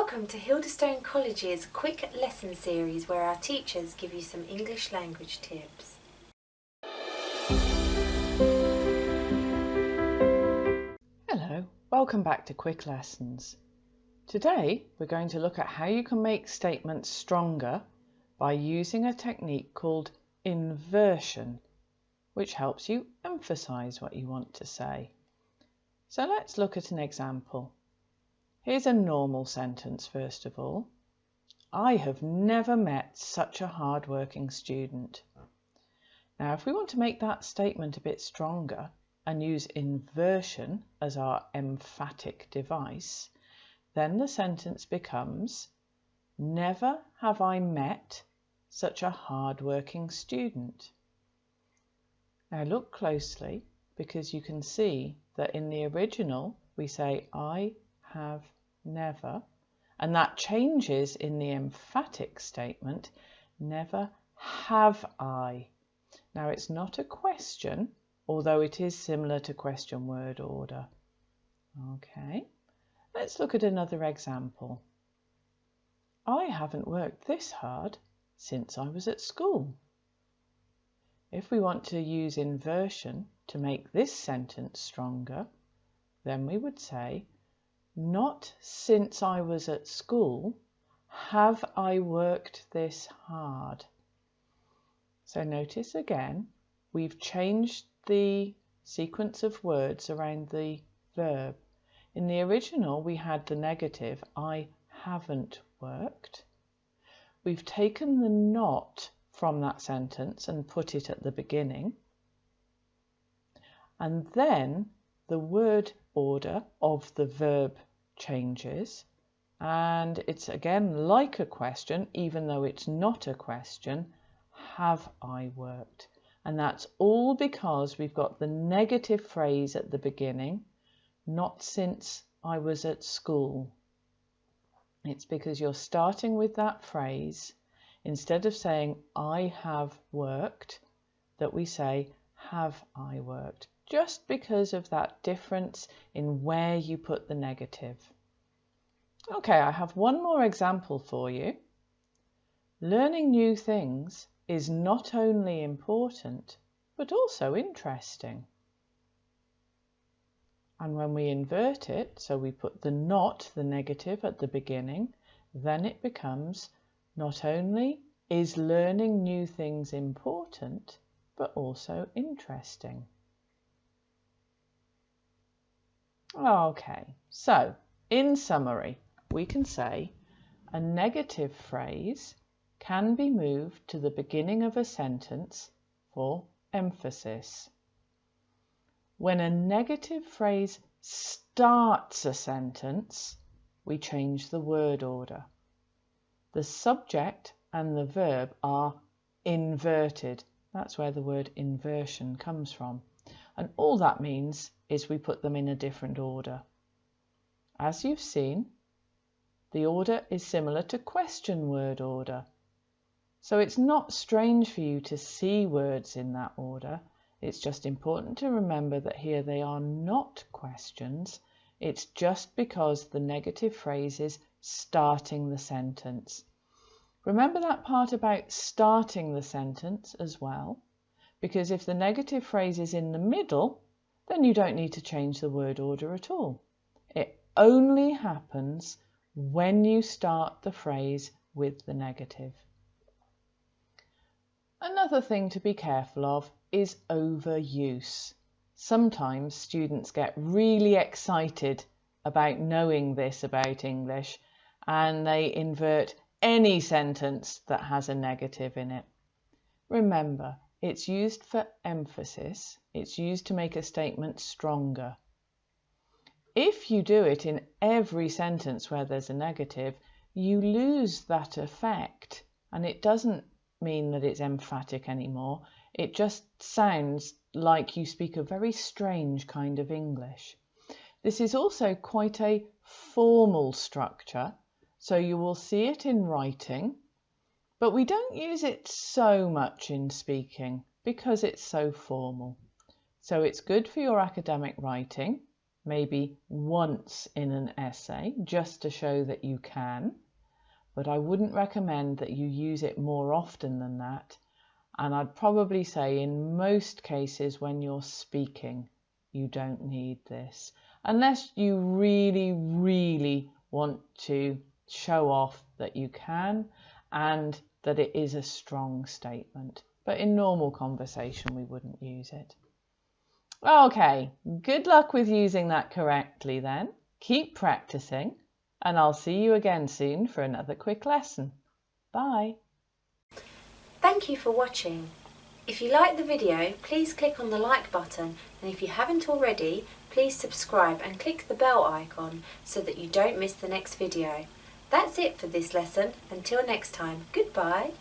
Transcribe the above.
Welcome to Hildestone College's quick lesson series where our teachers give you some English language tips. Hello, welcome back to Quick Lessons. Today we're going to look at how you can make statements stronger by using a technique called inversion, which helps you emphasize what you want to say. So let's look at an example. Here's a normal sentence first of all. I have never met such a hard-working student. Now if we want to make that statement a bit stronger and use inversion as our emphatic device, then the sentence becomes, never have I met such a hard-working student. Now look closely because you can see that in the original we say I have never, and that changes in the emphatic statement, never have I. Now it's not a question, although it is similar to question word order. Okay, let's look at another example. I haven't worked this hard since I was at school. If we want to use inversion to make this sentence stronger, then we would say, not since I was at school have I worked this hard. So notice again, we've changed the sequence of words around the verb. In the original, we had the negative, I haven't worked. We've taken the not from that sentence and put it at the beginning. And then the word order of the verb changes. And it's again like a question, even though it's not a question, have I worked? And that's all because we've got the negative phrase at the beginning, not since I was at school. It's because you're starting with that phrase, instead of saying I have worked, that we say have I worked, just because of that difference in where you put the negative. Okay, I have one more example for you. Learning new things is not only important, but also interesting. And when we invert it, so we put the not, the negative, at the beginning, then it becomes, not only is learning new things important, but also interesting. Okay, so in summary, we can say a negative phrase can be moved to the beginning of a sentence for emphasis. When a negative phrase starts a sentence, we change the word order. The subject and the verb are inverted. That's where the word inversion comes from. And all that means is we put them in a different order. As you've seen, the order is similar to question word order. So it's not strange for you to see words in that order. It's just important to remember that here they are not questions. It's just because the negative phrase is starting the sentence. Remember that part about starting the sentence as well, because if the negative phrase is in the middle, then you don't need to change the word order at all. It only happens when you start the phrase with the negative. Another thing to be careful of is overuse. Sometimes students get really excited about knowing this about English and they invert any sentence that has a negative in it. Remember, it's used for emphasis. It's used to make a statement stronger. If you do it in every sentence where there's a negative, you lose that effect, and it doesn't mean that it's emphatic anymore. It just sounds like you speak a very strange kind of English. This is also quite a formal structure, so you will see it in writing, but we don't use it so much in speaking because it's so formal. So it's good for your academic writing, maybe once in an essay just to show that you can, but I wouldn't recommend that you use it more often than that. And I'd probably say in most cases when you're speaking, you don't need this, unless you really, really want to show off that you can and that it is a strong statement. But in normal conversation, we wouldn't use it. Okay, good luck with using that correctly then. Keep practicing, and I'll see you again soon for another quick lesson. Bye. Thank you for watching. If you liked the video, please click on the like button, and if you haven't already, please subscribe and click the bell icon so that you don't miss the next video. That's it for this lesson. Until next time, goodbye.